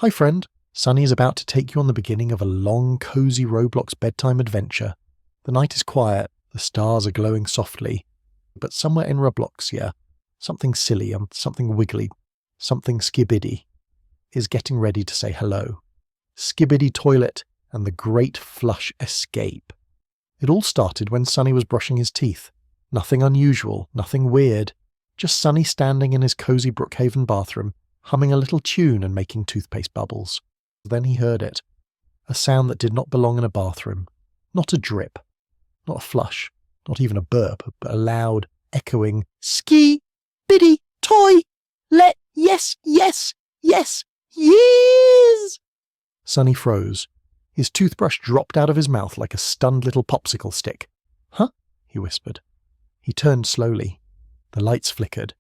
Hi friend, Sunny is about to take you on the beginning of a long, cozy Roblox bedtime adventure. The night is quiet, the stars are glowing softly, but somewhere in Robloxia, something silly and something wiggly, something skibidi, is getting ready to say hello. Skibidi Toilet and the Great Flush Escape. It all started when Sunny was brushing his teeth. Nothing unusual, nothing weird, just Sunny standing in his cozy Brookhaven bathroom, humming a little tune and making toothpaste bubbles. Then he heard it. A sound that did not belong in a bathroom. Not a drip. Not a flush. Not even a burp, but a loud, echoing, Skibidi Toilet! Yes, yes, yes, yes! Sunny froze. His toothbrush dropped out of his mouth like a stunned little popsicle stick. Huh? He whispered. He turned slowly. The lights flickered.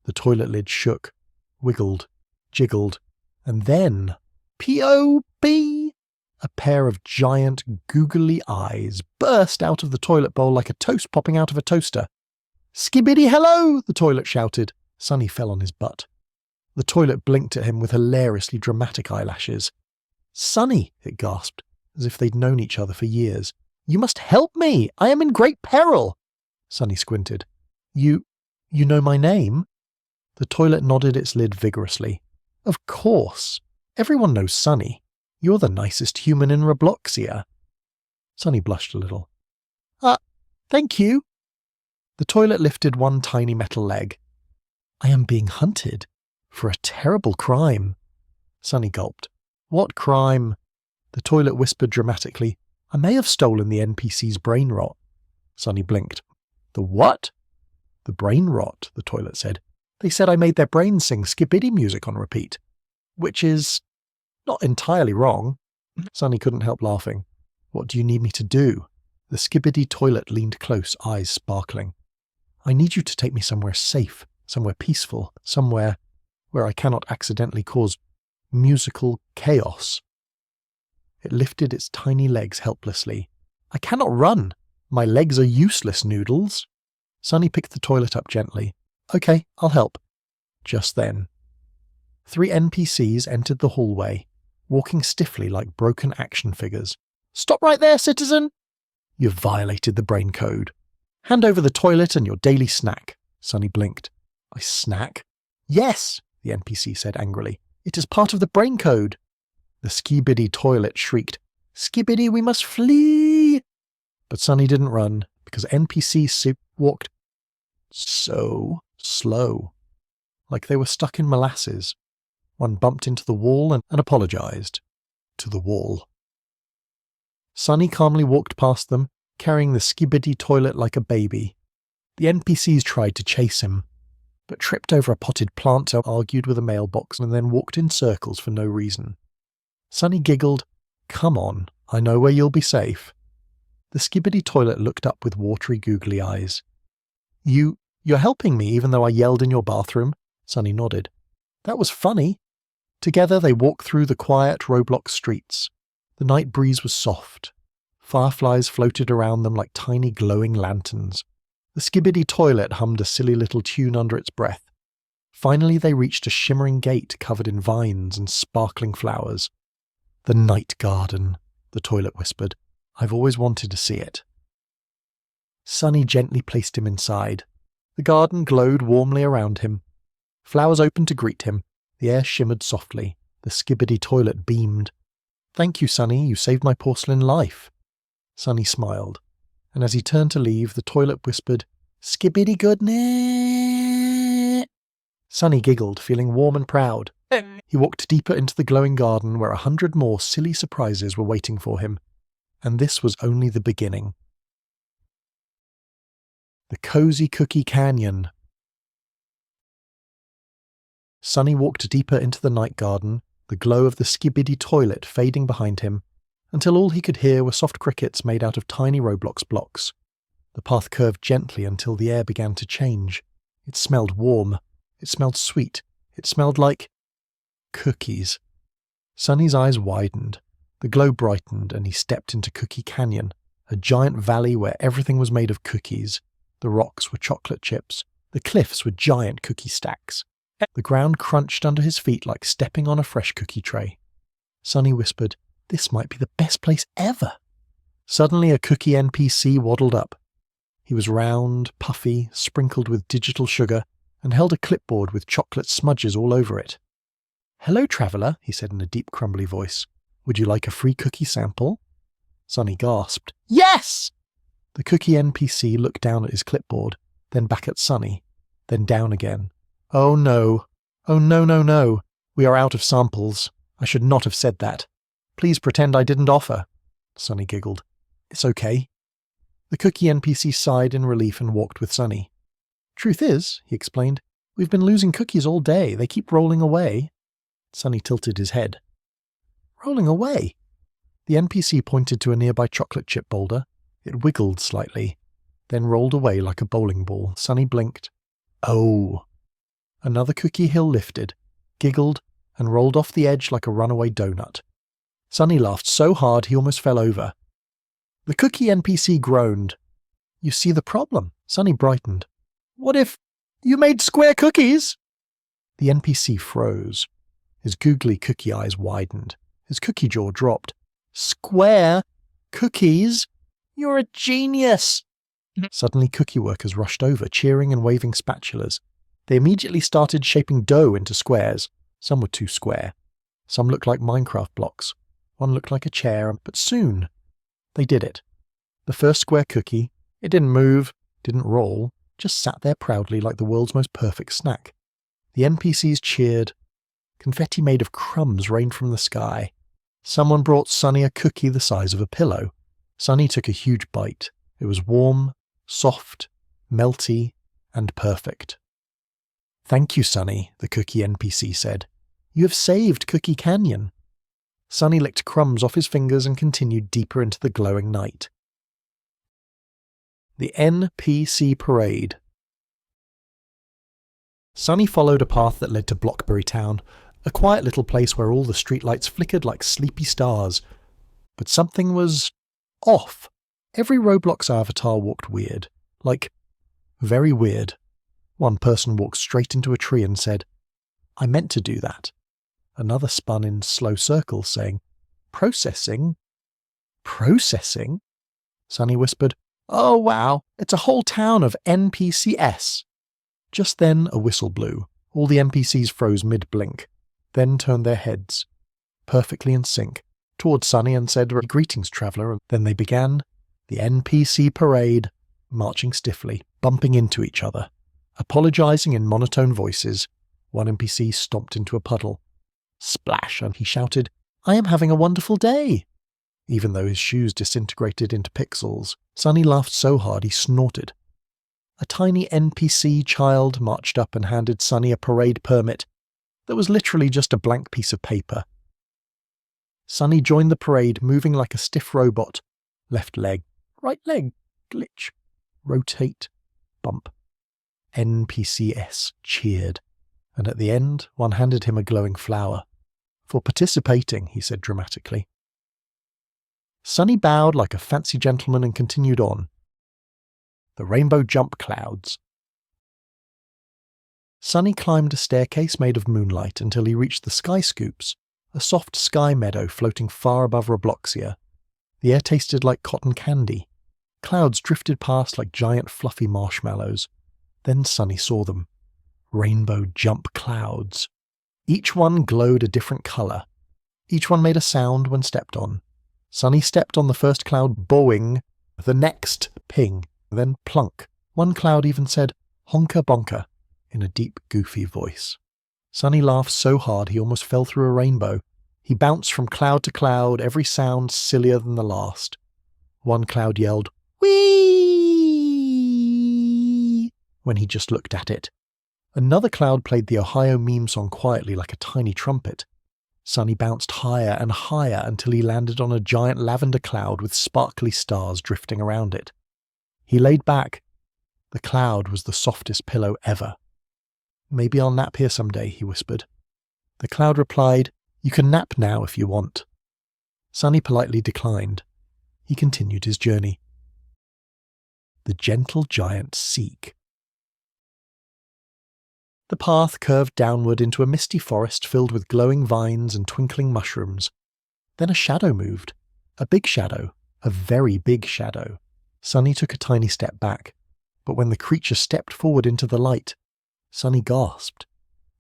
The toilet lid shook, wiggled, jiggled, and then, P.O.B., a pair of giant, googly eyes burst out of the toilet bowl like a toast popping out of a toaster. Skibidi hello, the toilet shouted. Sunny fell on his butt. The toilet blinked at him with hilariously dramatic eyelashes. Sunny, it gasped, as if they'd known each other for years. You must help me! I am in great peril! Sunny squinted. You know my name? The toilet nodded its lid vigorously. Of course. Everyone knows Sunny. You're the nicest human in Robloxia. Sunny blushed a little. Thank you. The toilet lifted one tiny metal leg. I am being hunted for a terrible crime. Sunny gulped. What crime? The toilet whispered dramatically. I may have stolen the NPC's brain rot. Sunny blinked. The what? The brain rot, the toilet said. They said I made their brains sing Skibidi music on repeat. Which is not entirely wrong. Sunny couldn't help laughing. What do you need me to do? The Skibidi Toilet leaned close, eyes sparkling. I need you to take me somewhere safe, somewhere peaceful, somewhere where I cannot accidentally cause musical chaos. It lifted its tiny legs helplessly. I cannot run. My legs are useless, Noodles. Sunny picked the toilet up gently. Okay, I'll help. Just then, 3 NPCs entered the hallway, walking stiffly like broken action figures. Stop right there, citizen! You've violated the brain code. Hand over the toilet and your daily snack. Sunny blinked. I snack? Yes, the NPC said angrily. It is part of the brain code. The Skibidi Toilet shrieked, Skibidi, we must flee! But Sunny didn't run, because NPCs walked so slow, like they were stuck in molasses. One bumped into the wall and apologized. To the wall. Sunny calmly walked past them, carrying the Skibidi Toilet like a baby. The NPCs tried to chase him, but tripped over a potted plant, argued with a mailbox, and then walked in circles for no reason. Sunny giggled. Come on, I know where you'll be safe. The Skibidi Toilet looked up with watery, googly eyes. You're helping me even though I yelled in your bathroom? Sunny nodded. That was funny. Together they walked through the quiet Roblox streets. The night breeze was soft. Fireflies floated around them like tiny glowing lanterns. The Skibidi Toilet hummed a silly little tune under its breath. Finally they reached a shimmering gate covered in vines and sparkling flowers. The night garden, the toilet whispered. I've always wanted to see it. Sunny gently placed him inside. The garden glowed warmly around him. Flowers opened to greet him. The air shimmered softly. The Skibidi Toilet beamed. Thank you, Sunny, you saved my porcelain life. Sunny smiled, and as he turned to leave, the toilet whispered, Skibidi good night. Sunny giggled, feeling warm and proud. He walked deeper into the glowing garden where 100 more silly surprises were waiting for him. And this was only the beginning. The Cozy Cookie Canyon. Sunny walked deeper into the night garden, the glow of the Skibidi Toilet fading behind him, until all he could hear were soft crickets made out of tiny Roblox blocks. The path curved gently until the air began to change. It smelled warm. It smelled sweet. It smelled like cookies. Sunny's eyes widened. The glow brightened and he stepped into Cookie Canyon, a giant valley where everything was made of cookies. The rocks were chocolate chips. The cliffs were giant cookie stacks. The ground crunched under his feet like stepping on a fresh cookie tray. Sunny whispered, "This might be the best place ever." Suddenly a cookie NPC waddled up. He was round, puffy, sprinkled with digital sugar, and held a clipboard with chocolate smudges all over it. "Hello, traveller," he said in a deep, crumbly voice. "Would you like a free cookie sample?" Sunny gasped. "Yes!" The cookie NPC looked down at his clipboard, then back at Sunny, then down again. "Oh no. Oh no, no, no. We are out of samples. I should not have said that. Please pretend I didn't offer." Sunny giggled. "It's okay." The cookie NPC sighed in relief and walked with Sunny. "Truth is," he explained, "we've been losing cookies all day. They keep rolling away." Sunny tilted his head. "Rolling away?" The NPC pointed to a nearby chocolate chip boulder. It wiggled slightly, then rolled away like a bowling ball. Sunny blinked. "Oh." Another cookie hill lifted, giggled, and rolled off the edge like a runaway donut. Sunny laughed so hard he almost fell over. The cookie NPC groaned. "You see the problem?" Sunny brightened. "What if you made square cookies?" The NPC froze. His googly cookie eyes widened. His cookie jaw dropped. "Square cookies? You're a genius!" Suddenly cookie workers rushed over, cheering and waving spatulas. They immediately started shaping dough into squares. Some were too square. Some looked like Minecraft blocks. One looked like a chair, but soon they did it. The first square cookie, it didn't move, didn't roll, just sat there proudly like the world's most perfect snack. The NPCs cheered. Confetti made of crumbs rained from the sky. Someone brought Sunny a cookie the size of a pillow. Sunny took a huge bite. It was warm, soft, melty, and perfect. "Thank you, Sunny," the cookie NPC said. "You have saved Cookie Canyon." Sunny licked crumbs off his fingers and continued deeper into the glowing night. The NPC Parade. Sunny followed a path that led to Blockberry Town, a quiet little place where all the streetlights flickered like sleepy stars. But something was off. Every Roblox avatar walked weird. Like, very weird. One person walked straight into a tree and said, "I meant to do that." Another spun in slow circles, saying, "Processing? Processing?" Sunny whispered, "Oh wow, it's a whole town of NPCs." Just then a whistle blew. All the NPCs froze mid-blink, then turned their heads, perfectly in sync, towards Sunny and said, "Greetings, traveller." Then they began the NPC parade, marching stiffly, bumping into each other. Apologizing in monotone voices, one NPC stomped into a puddle. Splash, and he shouted, "I am having a wonderful day." Even though his shoes disintegrated into pixels, Sunny laughed so hard he snorted. A tiny NPC child marched up and handed Sunny a parade permit that was literally just a blank piece of paper. Sunny joined the parade, moving like a stiff robot. Left leg, right leg, glitch, rotate, bump. NPCs cheered, and at the end, one handed him a glowing flower. "For participating," he said dramatically. Sunny bowed like a fancy gentleman and continued on. The rainbow jump clouds. Sunny climbed a staircase made of moonlight until he reached the sky scoops, a soft sky meadow floating far above Robloxia. The air tasted like cotton candy. Clouds drifted past like giant fluffy marshmallows. Then Sunny saw them. Rainbow jump clouds. Each one glowed a different colour. Each one made a sound when stepped on. Sunny stepped on the first cloud, boing, the next, ping, then plunk. One cloud even said, "Honka bonka," in a deep, goofy voice. Sunny laughed so hard he almost fell through a rainbow. He bounced from cloud to cloud, every sound sillier than the last. One cloud yelled, "Whee!" when he just looked at it. Another cloud played the Ohio meme song quietly like a tiny trumpet. Sunny bounced higher and higher until he landed on a giant lavender cloud with sparkly stars drifting around it. He laid back. The cloud was the softest pillow ever. "Maybe I'll nap here someday," he whispered. The cloud replied, "You can nap now if you want." Sunny politely declined. He continued his journey. The gentle giant Seek. The path curved downward into a misty forest filled with glowing vines and twinkling mushrooms. Then a shadow moved. A big shadow. A very big shadow. Sunny took a tiny step back, but when the creature stepped forward into the light, Sunny gasped.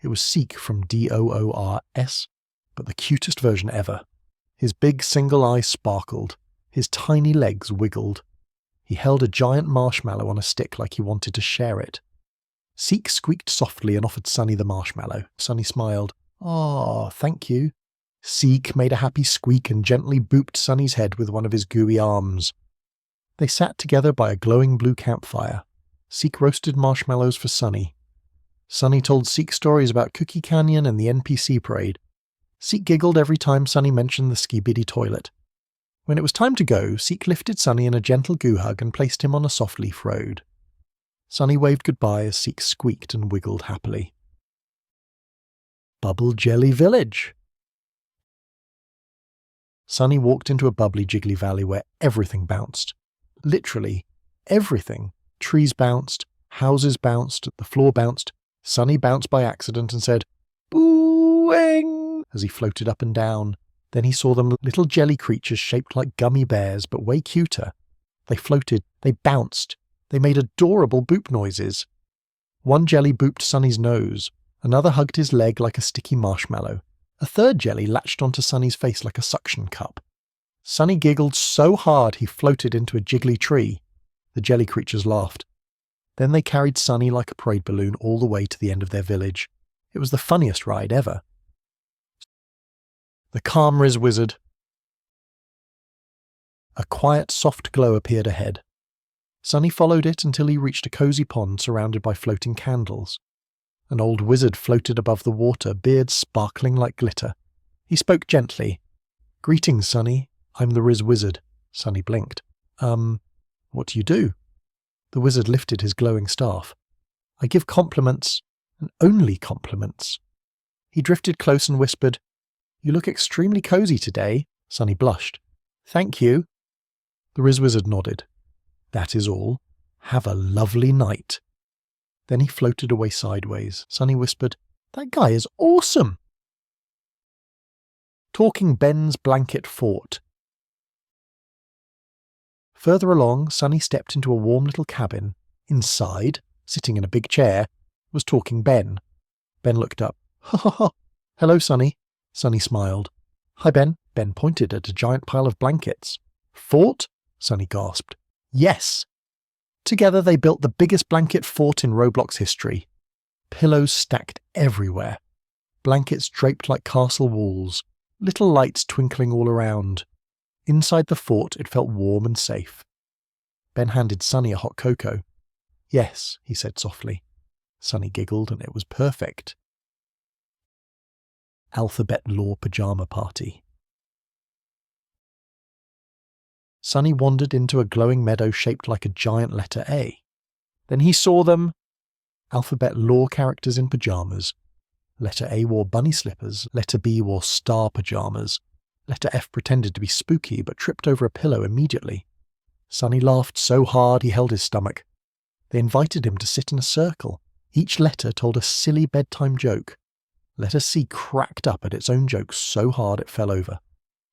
It was Seek from DOORS, but the cutest version ever. His big single eye sparkled. His tiny legs wiggled. He held a giant marshmallow on a stick like he wanted to share it. Seek squeaked softly and offered Sunny the marshmallow. Sunny smiled. "Ah, thank you." Seek made a happy squeak and gently booped Sunny's head with one of his gooey arms. They sat together by a glowing blue campfire. Seek roasted marshmallows for Sunny. Sunny told Seek stories about Cookie Canyon and the NPC parade. Seek giggled every time Sunny mentioned the Skibidi Toilet. When it was time to go, Seek lifted Sunny in a gentle goo hug and placed him on a soft leaf road. Sunny waved goodbye as Seek squeaked and wiggled happily. Bubble Jelly Village. Sunny walked into a bubbly jiggly valley where everything bounced. Literally, everything. Trees bounced, houses bounced, the floor bounced. Sunny bounced by accident and said, "Booing!" as he floated up and down. Then he saw them little jelly creatures shaped like gummy bears, but way cuter. They floated, they bounced, they made adorable boop noises. One jelly booped Sunny's nose, another hugged his leg like a sticky marshmallow. A third jelly latched onto Sunny's face like a suction cup. Sunny giggled so hard he floated into a jiggly tree. The jelly creatures laughed. Then they carried Sunny like a parade balloon all the way to the end of their village. It was the funniest ride ever. The calm Riz Wizard. A quiet, soft glow appeared ahead. Sunny followed it until he reached a cozy pond surrounded by floating candles. An old wizard floated above the water, beard sparkling like glitter. He spoke gently. "Greetings, Sunny. I'm the Riz Wizard." Sunny blinked. What do you do?" The wizard lifted his glowing staff. "I give compliments, and only compliments." He drifted close and whispered, "You look extremely cozy today." Sunny blushed. "Thank you." The Riz Wizard nodded. "That is all. Have a lovely night." Then he floated away sideways. Sunny whispered, "That guy is awesome." Talking Ben's Blanket Fort. Further along, Sunny stepped into a warm little cabin. Inside, sitting in a big chair, was Talking Ben. Ben looked up. "Ha ha ha. Hello, Sunny." Sunny smiled. "Hi, Ben." Ben pointed at a giant pile of blankets. "Fort?" Sunny gasped. "Yes." Together they built the biggest blanket fort in Roblox history. Pillows stacked everywhere. Blankets draped like castle walls. Little lights twinkling all around. Inside the fort it felt warm and safe. Ben handed Sunny a hot cocoa. "Yes," he said softly. Sunny giggled and it was perfect. Alphabet Law Pajama Party. Sunny wandered into a glowing meadow shaped like a giant letter A. Then he saw them. Alphabet Law characters in pajamas. Letter A wore bunny slippers, letter B wore star pajamas. Letter F pretended to be spooky but tripped over a pillow immediately. Sunny laughed so hard he held his stomach. They invited him to sit in a circle. Each letter told a silly bedtime joke. Letter C cracked up at its own joke so hard it fell over.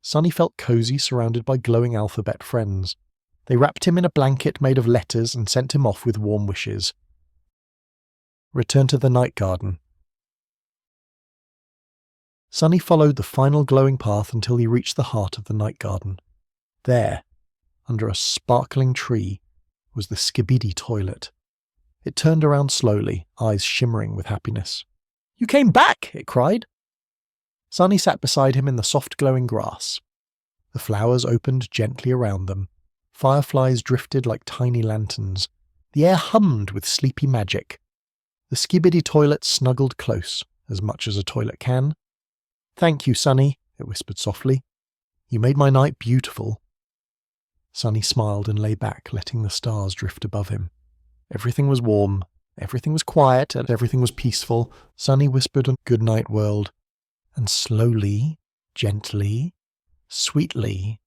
Sunny felt cozy surrounded by glowing alphabet friends. They wrapped him in a blanket made of letters and sent him off with warm wishes. Return to the night garden. Sunny followed the final glowing path until he reached the heart of the night garden. There, under a sparkling tree, was the Skibidi Toilet. It turned around slowly, eyes shimmering with happiness. "You came back!" it cried. Sunny sat beside him in the soft glowing grass. The flowers opened gently around them. Fireflies drifted like tiny lanterns. The air hummed with sleepy magic. The Skibidi Toilet snuggled close, as much as a toilet can. "Thank you, Sunny," it whispered softly. "You made my night beautiful." Sunny smiled and lay back, letting the stars drift above him. Everything was warm, everything was quiet, and everything was peaceful. Sunny whispered a good night world. And slowly, gently, sweetly,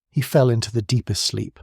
he fell into the deepest sleep.